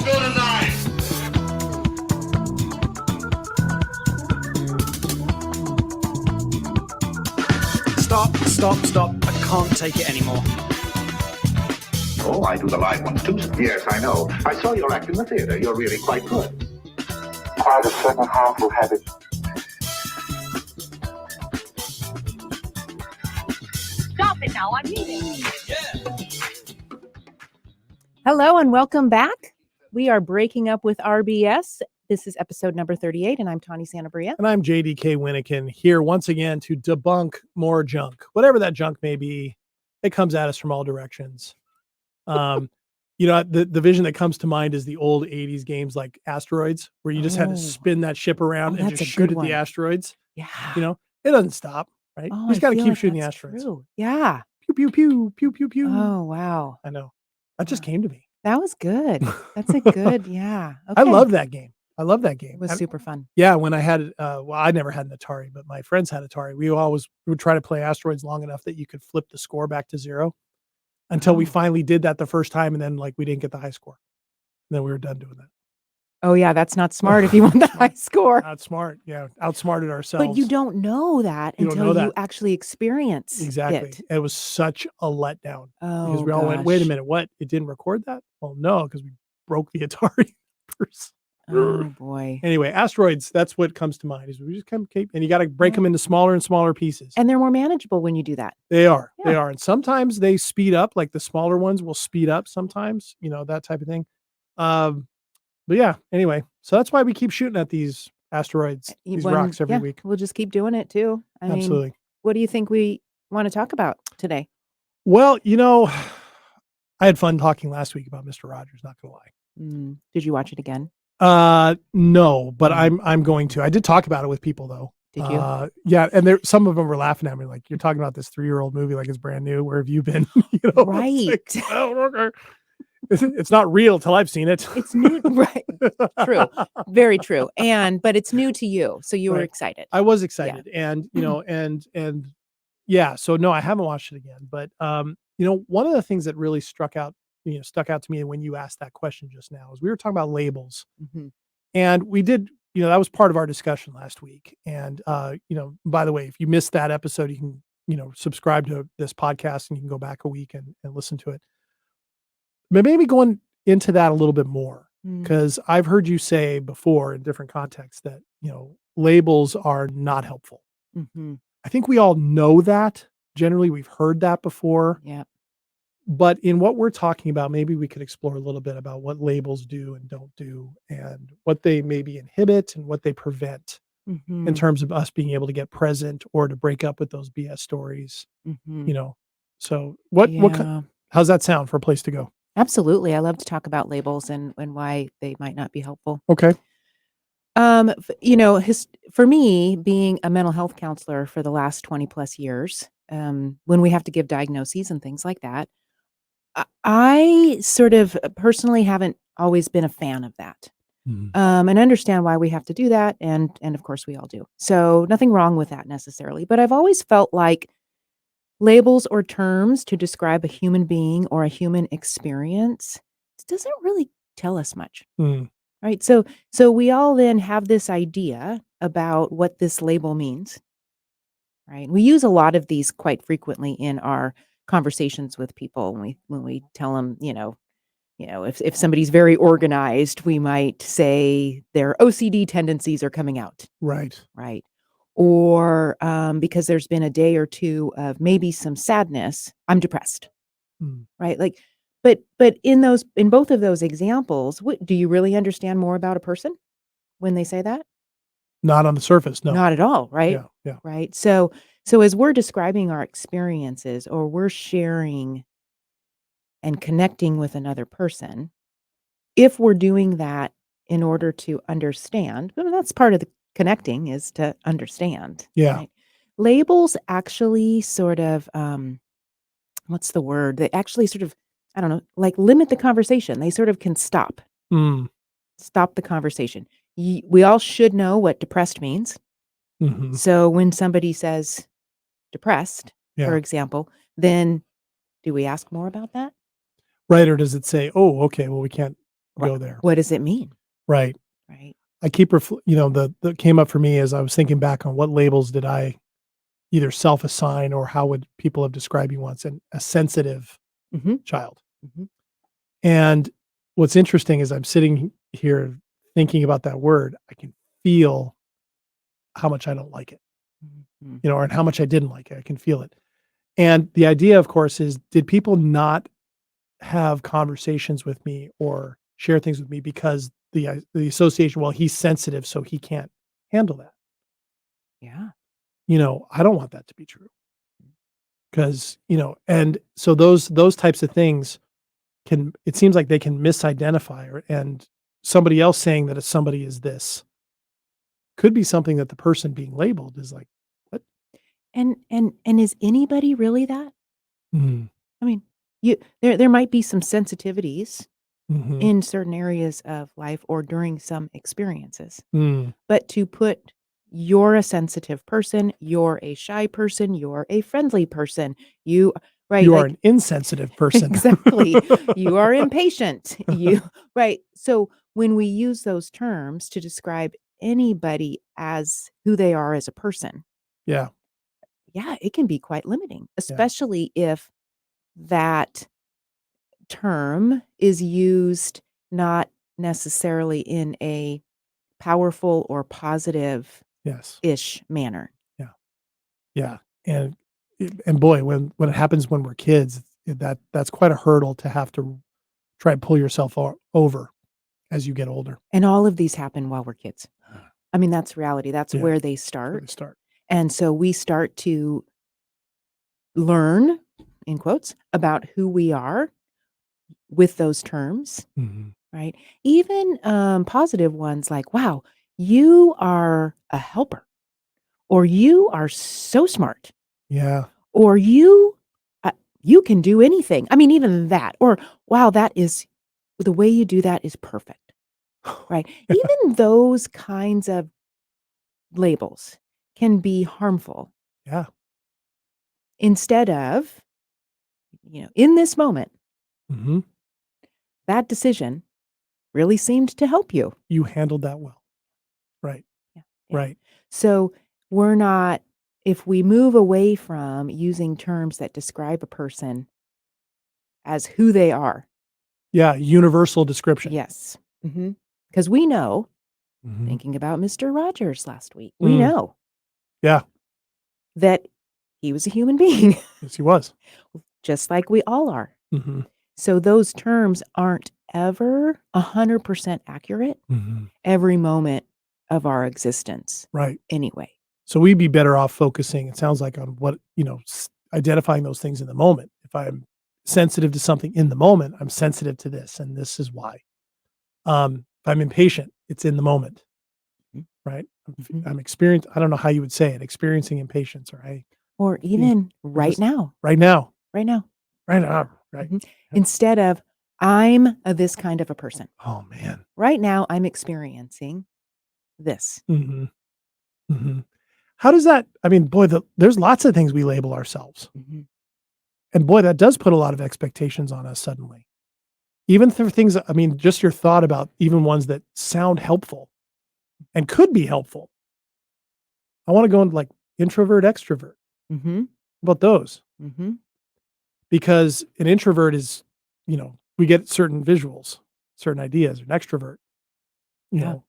go tonight. Stop. I can't take it anymore. Oh, I do the live ones too. Yes, I know. I saw your act in the theater. You're really quite good. Quite a certain harmful habit. Stop it now, I need it. Hello and welcome back. We are breaking up with RBS. This is episode number 38, and I'm Tawny Santabria. And I'm JDK Winnikin here once again to debunk more junk. Whatever that junk may be, it comes at us from all directions. The vision that comes to mind is the old 80s games like Asteroids, where you just had to spin that ship around and just shoot at the asteroids. Yeah. It doesn't stop, right? Oh, You just got to keep like shooting the that's asteroids. true. Yeah. Pew, pew, pew, pew, pew, pew. Oh, wow. I know. That just came to me. That was good. That's a good, yeah. Okay. I love that game. It was super fun. Yeah, when I had, I never had an Atari, but my friends had Atari. We would try to play Asteroids long enough that you could flip the score back to 0 until we finally did that the first time. And then we didn't get the high score. And then we were done doing that. Oh, yeah. That's not smart if you want the high score. Not smart. Yeah. Outsmarted ourselves. But you don't know that until you actually experience it. It was such a letdown. Oh, because we all went, wait a minute, what? It didn't record that? Well, no, because we broke the Atari first. Oh boy. Anyway, Asteroids, that's what comes to mind is we just keep, and you got to break them into smaller and smaller pieces. And they're more manageable when you do that. They are. Yeah. They are. And sometimes they speed up, like the smaller ones will speed up sometimes, that type of thing. But yeah, anyway, so that's why we keep shooting at these asteroids, these rocks every week. We'll just keep doing it too. Absolutely. Mean, what do you think we want to talk about today? Well, I had fun talking last week about Mr. Rogers, not gonna lie. Did you watch it again? No, but I'm going to. I did talk about it with people though. Did you? Yeah, and some of them were laughing at me like, you're talking about this 3-year-old movie like it's brand new. Where have you been? Right. It's like, oh, okay. It's not real till I've seen it. It's new, right? True, very true. But it's new to you, so you were excited. I was excited, and and yeah. So no, I haven't watched it again. But one of the things that really stuck out to me when you asked that question just now is we were talking about labels, and we did. That was part of our discussion last week. And by the way, if you missed that episode, you can subscribe to this podcast and you can go back a week and listen to it. But maybe going into that a little bit more, because I've heard you say before in different contexts that, labels are not helpful. I think we all know that. Generally, we've heard that before. Yeah. But in what we're talking about, maybe we could explore a little bit about what labels do and don't do and what they maybe inhibit and what they prevent in terms of us being able to get present or to break up with those BS stories. So how's that sound for a place to go? Absolutely. I love to talk about labels and why they might not be helpful. Okay. For me, being a mental health counselor for the last 20 plus years, when we have to give diagnoses and things like that, I sort of personally haven't always been a fan of that. And understand why we have to do that. And of course we all do. So nothing wrong with that necessarily, but I've always felt like labels or terms to describe a human being or a human experience doesn't really tell us much. Right. So we all then have this idea about what this label means. Right. We use a lot of these quite frequently in our conversations with people when we tell them, if somebody's very organized, we might say their OCD tendencies are coming out. Right. Right. Or because there's been a day or two of maybe some sadness, I'm depressed. Right. Like, but in both of those examples, do you really understand more about a person when they say that? Not on the surface. No, not at all. Right. Yeah. Right. So as we're describing our experiences or we're sharing and connecting with another person, if we're doing that in order to understand, well, that's part of the connecting is to understand. Yeah. Right? Labels actually sort of, what's the word? They actually sort of, I don't know, like limit the conversation. They sort of can stop the conversation. We all should know what depressed means. So when somebody says depressed, for example, then do we ask more about that? Right. Or does it say, oh, okay, well, we can't go there. What does it mean? Right. Right. I keep that came up for me as I was thinking back on what labels did I either self-assign or how would people have described me once, and a sensitive Mm-hmm. child. Mm-hmm. And what's interesting is I'm sitting here thinking about that word. I can feel how much I don't like it, Mm-hmm. or and how much I didn't like it. I can feel it. And the idea, of course, is did people not have conversations with me or share things with me because the association, well, he's sensitive, so he can't handle that. Yeah. I don't want that to be true because, and so those types of things it seems like they can misidentify and somebody else saying that somebody is this could be something that the person being labeled is like, what? And is anybody really that? Mm, I mean, there might be some sensitivities mhm, in certain areas of life or during some experiences. mm. But to put you're a sensitive person, you're a shy person, you're a friendly person, right, You are like an insensitive person. exactly. You are impatient. Right. So when we use those terms to describe anybody as who they are as a person, Yeah, yeah, it can be quite limiting, yeah. especially if that term is used not necessarily in a powerful or positive-ish Yes. manner. Yeah. Yeah. And and boy, when it happens when we're kids, that's quite a hurdle to have to try and pull yourself over as you get older. And all of these happen while we're kids. I mean, that's reality. That's Yeah. where they That's where they start. start. And so we start to learn, in quotes, about who we are with those terms, Mhm. right? Even positive ones like, wow, you are a helper, or you are so smart, Yeah. or uh, you can do anything. I mean, even that, or wow, the way you do that is perfect, right? Even those kinds of labels can be harmful Yeah. instead of, in this moment, Mhm. that decision really seemed to help you. You handled that well. Right. Yeah. Yeah. Right. So we're not, if we move away from using terms that describe a person as who they are. Yeah, universal description. Yes. Because we know, Mhm. thinking about Mr. Rogers last week, we Mm. know Yeah. that he was a human being, Yes, he was. just like we all are. Mhm. So those terms aren't ever 100% accurate Mhm. every moment of our existence Right. anyway. So we'd be better off focusing, it sounds like, on what, identifying those things in the moment. If I'm sensitive to something in the moment, I'm sensitive to this, and this is why. If I'm impatient, it's in the moment, Mhm. right? Mhm. I'm I don't know how you would say it, experiencing impatience, or Or being, even or right just now, right now, right now. right now, right. Mhm. Yeah. Instead of, I'm this kind of a person. Oh man. Right now, I'm experiencing this. Hmm. Hmm. How does that, I mean, boy, there's lots of things we label ourselves. Mhm. And boy, that does put a lot of expectations on us suddenly. Even for things, I mean, just your thought about even ones that sound helpful and could be helpful. I want to go into like introvert, extrovert. Mhm. How about those? Mhm. Because an introvert is, we get certain visuals, certain ideas. An extrovert, you Yeah. know,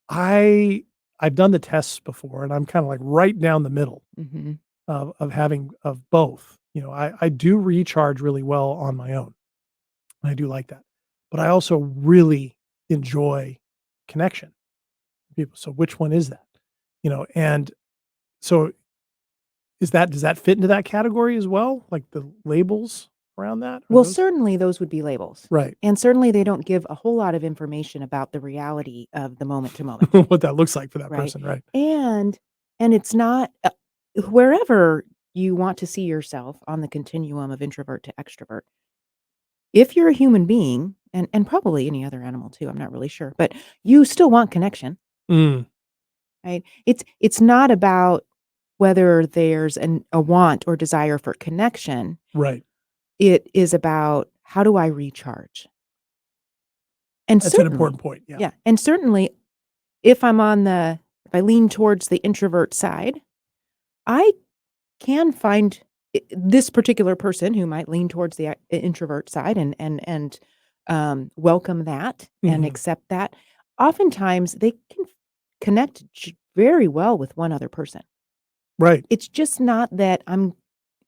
I I've done the tests before, and I'm kind of like right down the middle Mhm. of having of both. I do recharge really well on my own. I do like that, but I also really enjoy connection with people. So which one is that? And so does that fit into that category as well? Like the labels around that? Are Well, those certainly those would be labels. right? And certainly they don't give a whole lot of information about the reality of the moment to moment, What that looks like for that right? person, right? And it's not wherever you want to see yourself on the continuum of introvert to extrovert. If you're a human being, and probably any other animal too, I'm not really sure, but you still want connection, Mm, right? It's not about whether there's a want or desire for connection. right. It is about, how do I recharge? And That's an important point. Yeah. yeah. And certainly if I lean towards the introvert side, I can find this particular person who might lean towards the introvert side and welcome that and Mhm. accept that. Oftentimes they can connect very well with one other person. Right. It's just not that I'm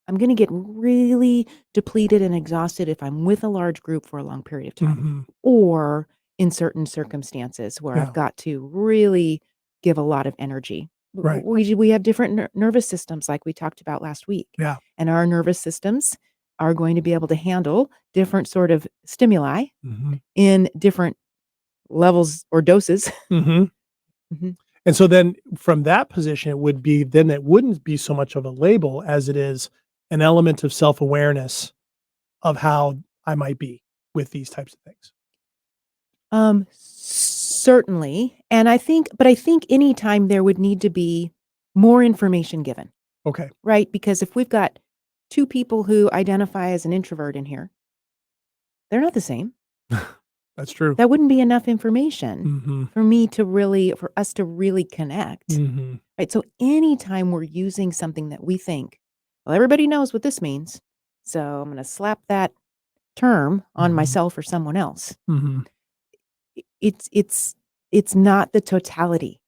going to get really depleted and exhausted if I'm with a large group for a long period of time, Mhm. or in certain circumstances where Yeah. I've got to really give a lot of energy. Right. We have different nervous systems, like we talked about last week, Yeah. and our nervous systems are going to be able to handle different sort of stimuli Mhm. in different levels or doses. Mhm. Mhm. And so then from that position, it wouldn't be so much of a label as it is an element of self-awareness of how I might be with these types of things. Certainly, and I think anytime there would need to be more information given, Okay. right? Because if we've got 2 people who identify as an introvert in here, they're not the same. That's true. That wouldn't be enough information Mhm. for us to really connect, Mhm. right? So anytime we're using something that we think, well, everybody knows what this means, so I'm gonna slap that term on Mhm. myself or someone else. Mhm. It's not the totality,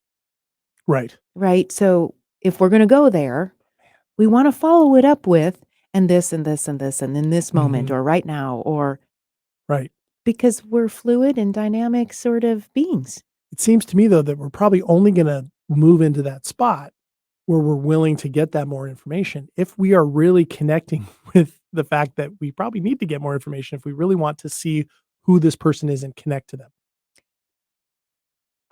Right. right? So if we're gonna go there, we wanna follow it up with, "And this, and this, and this, and in this moment, Mhm. or right now," or Right. because we're fluid and dynamic sort of beings. It seems to me though that we're probably only gonna move into that spot where we're willing to get that more information if we are really connecting with the fact that we probably need to get more information if we really want to see who this person is and connect to them.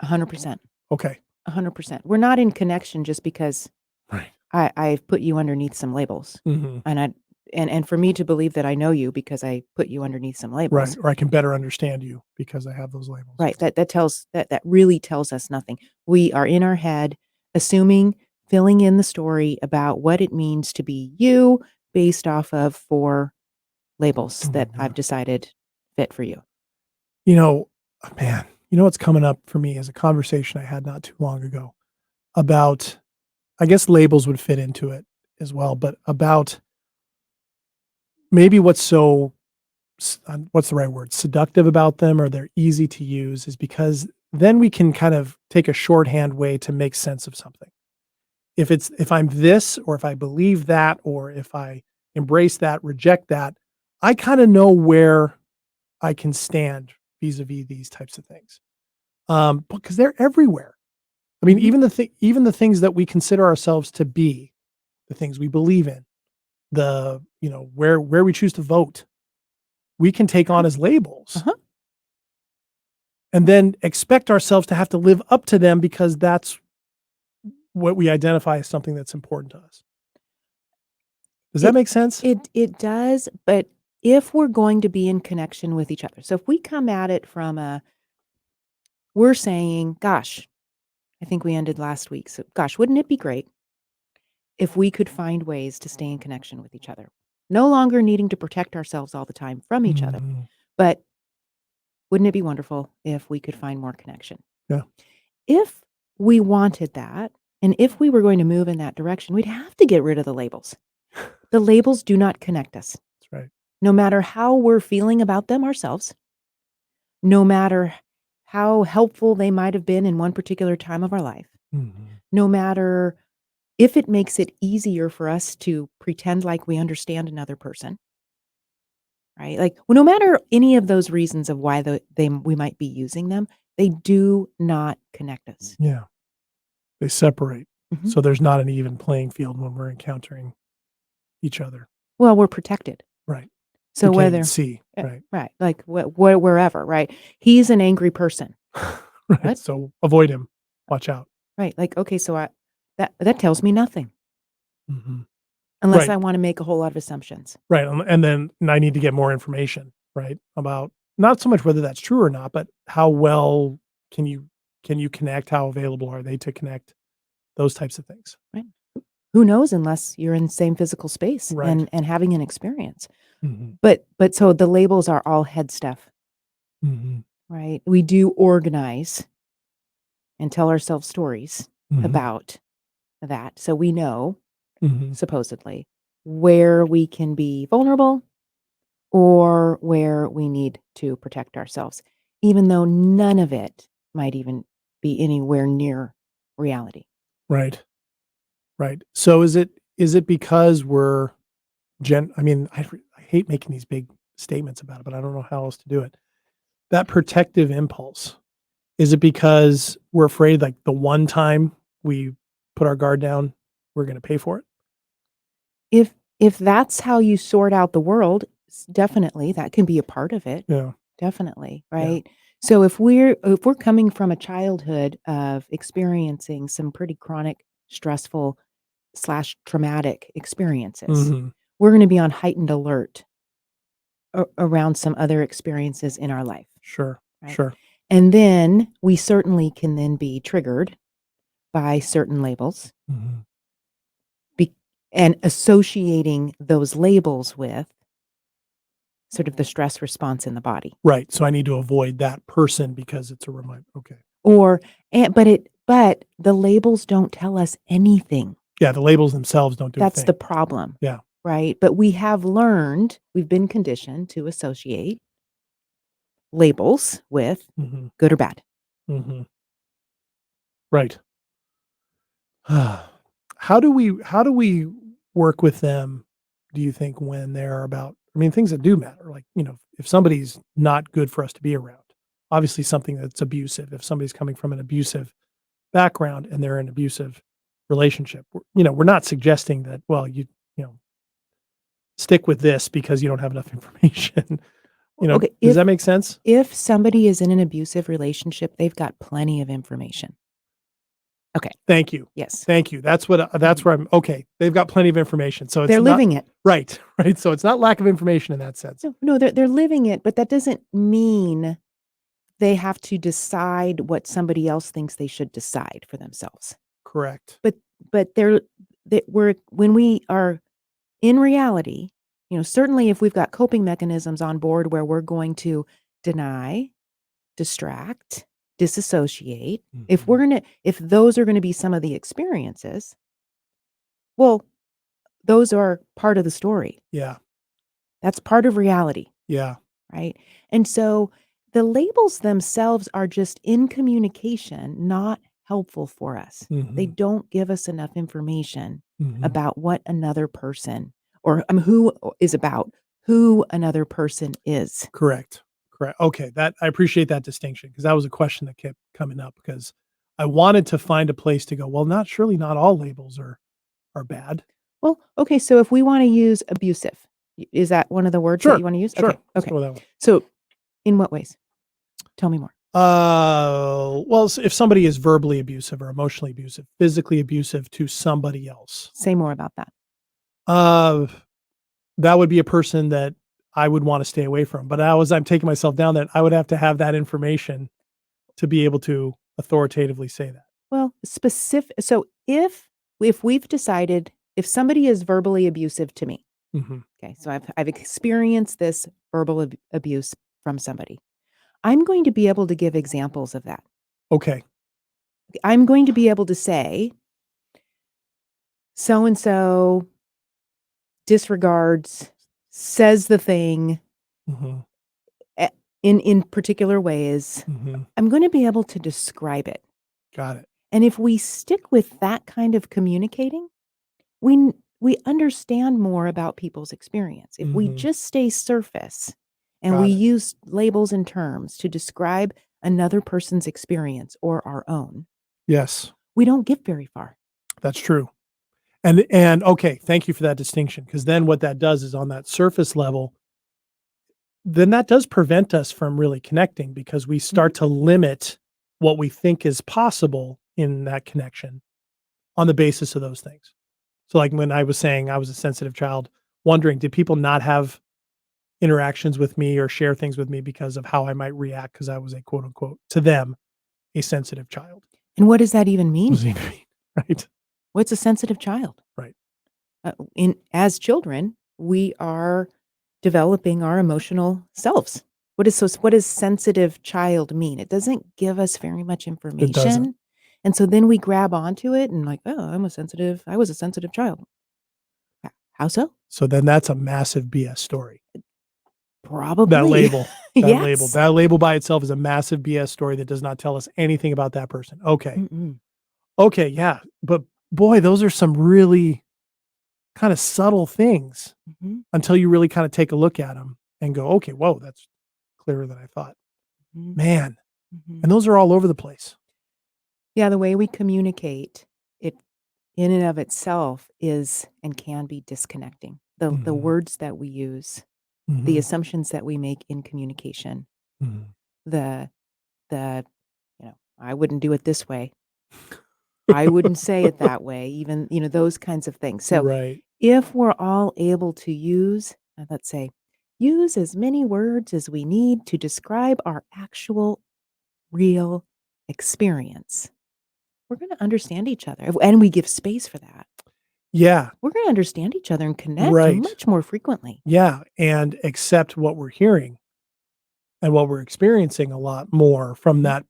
100%. Okay. 100%. We're not in connection just because Right. I've put you underneath some labels. Mhm. And for me to believe that I know you because I put you underneath some Right. labels, Or I can better understand you because I have those labels. right? That really tells us nothing. We are in our head assuming, filling in the story about what it means to be you based off of 4 labels that Mhm. I've decided fit for you. You know, man, you know what's coming up for me is a conversation I had not too long ago about, I guess labels would fit into it as well, but about maybe what's the right word? Seductive about them, or they're easy to use, is because then we can kind of take a shorthand way to make sense of something. If I'm this, or if I believe that, or if I embrace that, reject that, I kind of know where I can stand vis-a-vis these types of things. Because they're everywhere. I mean, Mhm. even the things that we consider ourselves to be, the things we believe in, where we choose to vote, we can take on as labels Uh-huh. and then expect ourselves to have to live up to them because that's what we identify as something that's important to us. Does that It make sense? it does, but if we're going to be in connection with each other. So if we come at it from we're saying, gosh, I think we ended last week. So gosh, wouldn't it be great if we could find ways to stay in connection with each other? No longer needing to protect ourselves all the time from each other. Mhm. But wouldn't it be wonderful if we could find more connection? Yeah. If we wanted that, and if we were going to move in that direction, we'd have to get rid of the labels. The labels do not connect us. That's right. No matter how we're feeling about them ourselves, no matter how helpful they might have been in one particular time of our life, Mhm. no matter if it makes it easier for us to pretend like we understand another person, right? Like, well, no matter any of those reasons of why we might be using them, they do not connect us. Yeah. They separate. Mhm. So there's not an even playing field when we're encountering each other. Well, we're protected. Right. So We can't even whether see. Right. right, like wherever, right? He's an angry person. Right. What? So avoid him. Watch out. Right. Like, okay, so that tells me nothing Mhm. unless Right. I want to make a whole lot of assumptions. Right. And then I need to get more information, right? About not so much whether that's true or not, but how well can you connect? How available are they to connect? Those types of things. Right. Who knows unless you're in the same physical space Right. and having an experience. Mhm. But so the labels are all head stuff, Mhm. right? We do organize and tell ourselves stories Mhm. about that. So we know, Mhm. supposedly, where we can be vulnerable or where we need to protect ourselves, even though none of it might even be anywhere near reality. Right. Right. So is it because we're I mean, I hate making these big statements about it, but I don't know how else to do it. That protective impulse, is it because we're afraid like the one time we put our guard down, we're going to pay for it? If that's how you sort out the world, definitely that can be a part of it. Yeah. Definitely, Yeah. right? So if we're coming from a childhood of experiencing some pretty chronic, stressful slash traumatic experiences, Mhm. we're going to be on heightened alert around some other experiences in our life, Sure. right? Sure. And then we certainly can then be triggered by certain labels Mhm. be, and associating those labels with sort of the stress response in the body. Right. So I need to avoid that person because it's a reminder. Okay. Or but the labels don't tell us anything. Yeah, the labels themselves don't do a That's thing. the problem, Yeah. right? But we've been conditioned to associate labels with Mhm. good or bad. Mhm. Right. How do we work with them, do you think, when they're about I mean, things that do matter, like, if somebody's not good for us to be around, obviously something that's abusive, if somebody's coming from an abusive background and they're in an abusive relationship, we're not suggesting that, well, you know, stick with this because you don't have enough information. Okay, Does that make sense? if somebody is in an abusive relationship, they've got plenty of information. Okay, Thank you. yes. Thank you. That's Mhm. where I'm okay. They've got plenty of information. So it's They're not living it. right, right. So it's not lack of information in that sense. No, they're living it, but that doesn't mean they have to decide what somebody else thinks they should decide for themselves. Correct. But but they're that we're when we are in reality, certainly if we've got coping mechanisms on board where we're going to deny, distract, disassociate, Mhm. if those are gonna be some of the experiences, well, those are part of the story. Yeah. That's part of reality. Yeah. Right? And so the labels themselves are just in communication, not helpful for us. They Mhm. don't give us enough information Mhm. about what another person or who is about who another person is. Correct. Correct. Okay. That I appreciate that distinction because that was a question that kept coming up because I wanted to find a place to go, well, not all labels are bad. Well, okay, so if we want to use abusive, is that one of the words that Sure. you want to use? Sure. Okay. Let's Okay. go with that one. So in what ways? Tell me more. Well, if somebody is verbally abusive or emotionally abusive, physically abusive to somebody else, Say more about that. uh, that would be a person that I would want to stay away from. But I'm taking myself down that I would have to have that information to be able to authoritatively say that. Well, specific so if we've decided if somebody is verbally abusive to me, Mhm. okay, so I've experienced this verbal abuse from somebody. I'm going to be able to give examples of that. Okay. I'm going to be able to say so and so disregards, says the thing Mhm. eh, in particular ways. Mhm. I'm going to be able to describe it. Got it. And if we stick with that kind of communicating, we understand more about people's experience. If we Mhm. just stay surface and we Got it. use labels and terms to describe another person's experience or our own, Yes, we don't get very far. that's true. And okay, thank you for that distinction because then what that does is on that surface level, then that does prevent us from really connecting because we Mhm. start to limit what we think is possible in that connection on the basis of those things. So, like when I was saying I was a sensitive child, wondering, did people not have interactions with me or share things with me because of how I might react because I was a quote unquote to them a sensitive child? And what does that even What does mean? he mean? Right. What's a sensitive child? Right. In as children, we are developing our emotional selves. What does sensitive child mean? It doesn't give us very much It doesn't. information. And so then we grab onto it and like, oh, I was a sensitive child. How so? So then that's a massive BS story. Probably. That label. Yes. That label by itself is a massive BS story that does not tell us anything about that person. Okay. Mm-mm. Okay, yeah. But boy, those are some really kind of subtle things Mhm. until you really kind of take a look at them and go, okay, whoa, that's clearer than I thought. Mhm. Man. Mhm. And those are all over the place. Yeah, the way we communicate, it in and of itself is and can be disconnecting. The Mhm. words that we use, the Mhm. assumptions that we make in communication, Mhm. the I wouldn't do it this way. I wouldn't say it that way, even, those kinds of things. So Right. if we're all able to use, let's say, use as many words as we need to describe our actual real experience, we're going to understand each other. And we give space for that. Yeah. We're going to understand each other and connect Right. much more frequently. Yeah. And accept what we're hearing and what we're experiencing a lot more from Mhm.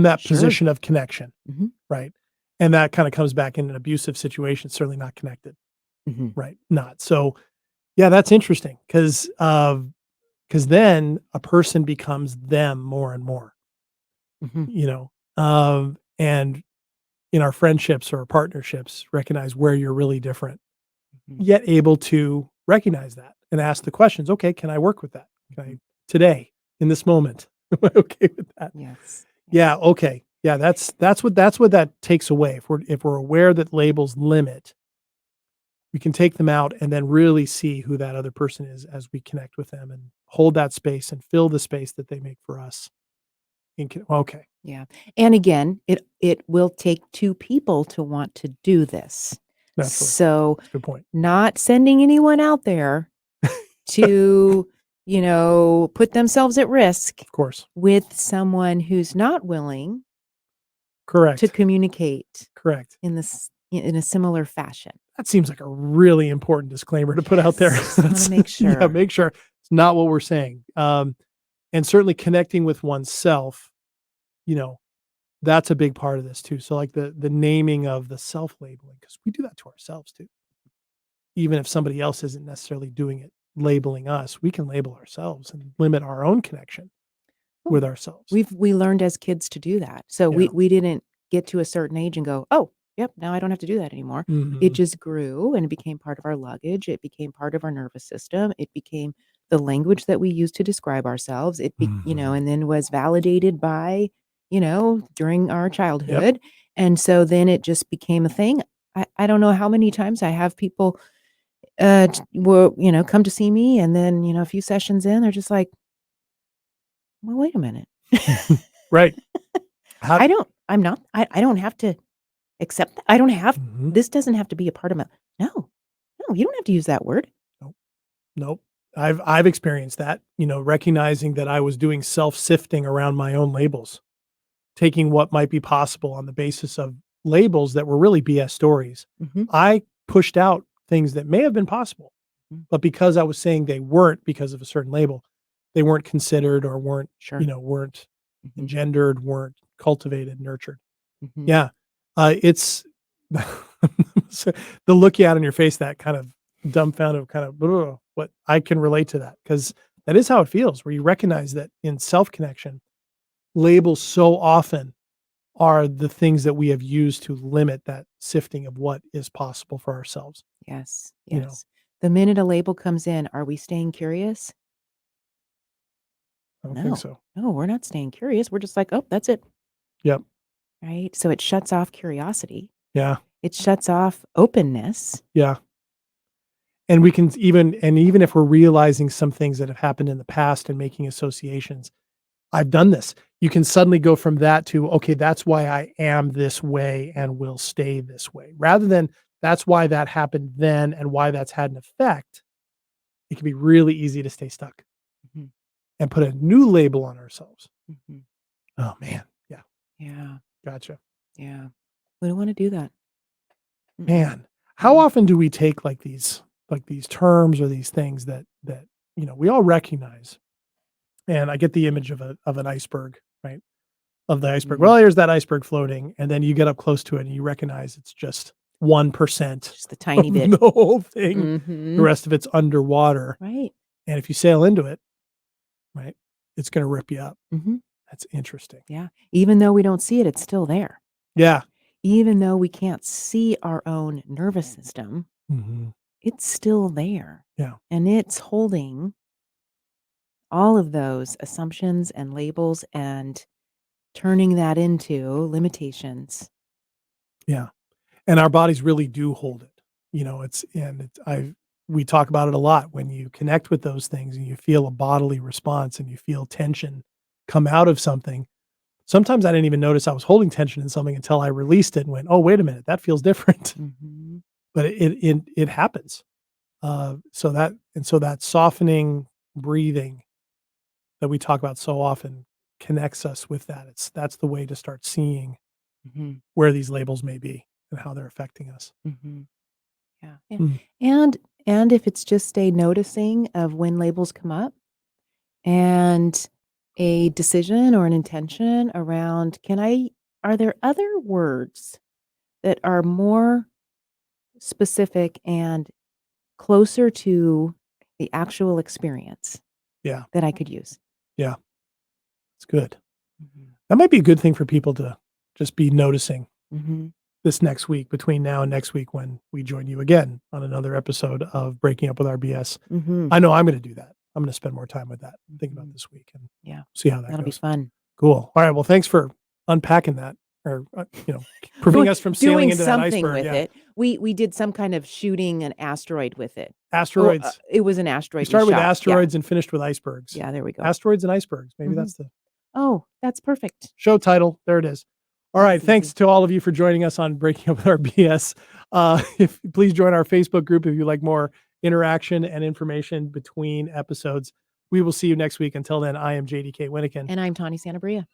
that Sure. position of connection. Mhm. Right. And that kind of comes back in an abusive situation, certainly not connected. Mhm. Right. Not. So yeah, that's interesting because then a person becomes them more and more, Mhm. and in our friendships or partnerships, recognize where you're really different, Mhm. yet able to recognize that and ask the questions. Okay, can I work with that? Can I today in this moment? Am I okay with that? Yes. Yeah. Okay. Yeah. That's what that takes away. If we're aware that labels limit, we can take them out and then really see who that other person is as we connect with them and hold that space and fill the space that they make for us. Okay. Yeah. And again, it will take two people to want to do this. Naturally. So That's a good point. not sending anyone out there to, put themselves at risk Of course. with someone who's not willing to Correct. communicate Correct. in a similar fashion. That seems like a really important disclaimer to put out there. Yes, just wanna make Yeah, sure. make sure it's not what we're saying. And certainly connecting with oneself, you know, that's a big part of this too. So like the naming of the self-labeling, because we do that to ourselves too. Even if somebody else isn't necessarily doing it, labeling us, we can label ourselves and limit our own connection with Oh, ourselves. we learned as kids to do that. So Yeah. we didn't get to a certain age and go, "Oh, yep, now I don't have to do that anymore." It Mhm. just grew and it became part of our luggage. It became part of our nervous system. It became the language that we use to describe ourselves. Mhm. And then was validated by, during our Yep. childhood. And so then it just became a thing. I don't know how many times I have people come to see me and then, a few sessions in, they're just like, "Well, wait a minute." Right. How I don't have to accept that. I don't have Mhm. this doesn't have to be a part of my no. No, you don't have to use that word. Nope. Nope. I've experienced that, recognizing that I was doing self-sifting around my own labels, taking what might be possible on the basis of labels that were really BS stories. Mhm. I pushed out things that may have been possible, Mm. but because I was saying they weren't because of a certain label, they weren't considered or Sure. weren't Mhm. engendered, weren't cultivated, nurtured. Mhm. Yeah. It's so the look you had on your face, that kind of dumbfounded kind of "Ugh," what I can relate to that because that is how it feels where you recognize that in self-connection, labels so often are the things that we have used to limit that sifting of what is possible for ourselves, Yes. you know? Yes. The minute a label comes in, are we staying curious? I don't think No. so. No, we're not staying curious. We're just like, "Oh, that's it." Yep. Right? So it shuts off curiosity. Yeah. It shuts off openness. Yeah. And we can even if we're realizing some things that have happened in the past and making associations, I've done this. You can suddenly go from that to, okay, that's why I am this way and will stay this way. Rather than that's why that happened then and why that's had an effect, it can be really easy to stay stuck Mhm. and put a new label on ourselves. Mhm. Oh man. Yeah. Yeah. Gotcha. Yeah. We don't wanna do that. Mm-mm. Man, how often do we take like these terms or these things that we all recognize, and I get the image of an iceberg, right? Of the iceberg. Mhm. Well, here's that iceberg floating, and then you get up close to it and you recognize it's just 1% Just the tiny of bit. the whole thing. The Mhm. rest of it's underwater. Right. And if you sail into it, right, it's going to rip you up. Mhm. That's interesting. Yeah. Even though we don't see it, it's still there. Yeah. Even though we can't see our own nervous system, Mhm. it's still there. Yeah. And it's holding all of those assumptions and labels and turning that into limitations. Yeah. And our bodies really do hold it. We talk about it a lot. When you connect with those things and you feel a bodily response and you feel tension come out of something. Sometimes I didn't even notice I was holding tension in something until I released it and went, "Oh, wait a minute, that feels different." Mhm. But it happens. So that softening breathing that we talk about so often connects us with that. That's the way to start seeing Mhm. where these labels may be and how they're affecting us. Mhm. Yeah. Yeah. Mm. And if it's just a noticing of when labels come up and a decision or an intention around are there other words that are more specific and closer to the actual experience Yeah. that I could use? Yeah. It's good. Mhm. That might be a good thing for people to just be noticing Mhm. this next week, between now and next week when we join you again on another episode of Breaking Up with RBS. Mhm. I know I'm going to do that. I'm going to spend more time with that, think about Mhm. this week and Yeah. see how that That'll be goes. fun. Cool. All right. Well, thanks for unpacking that or, preventing us from sailing Doing into that something iceberg. with Yeah. it. We did some kind of shooting an asteroid with it. Asteroids. It was an We asteroid we started with shot. Yeah. asteroids and finished with icebergs. Yeah, there we go. Asteroids and icebergs. Maybe Mhm. that's the Oh, that's perfect. show title. There it is. All right. That's Thanks easy. to all of you for joining us on Breaking Up with our BS. If please join our Facebook group if you like more interaction and information between episodes. We will see you next week. Until then, I am JDK Winnikin. And I'm Tawny Santabria.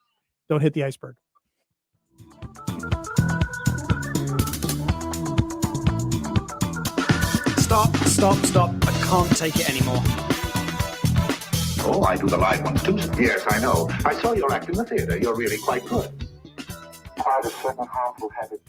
Don't hit the iceberg. Stop. I can't take it anymore. Oh, I do the live ones too. Yes, I know. I saw your act in the theater. You're really quite good. Quite a second half will have it.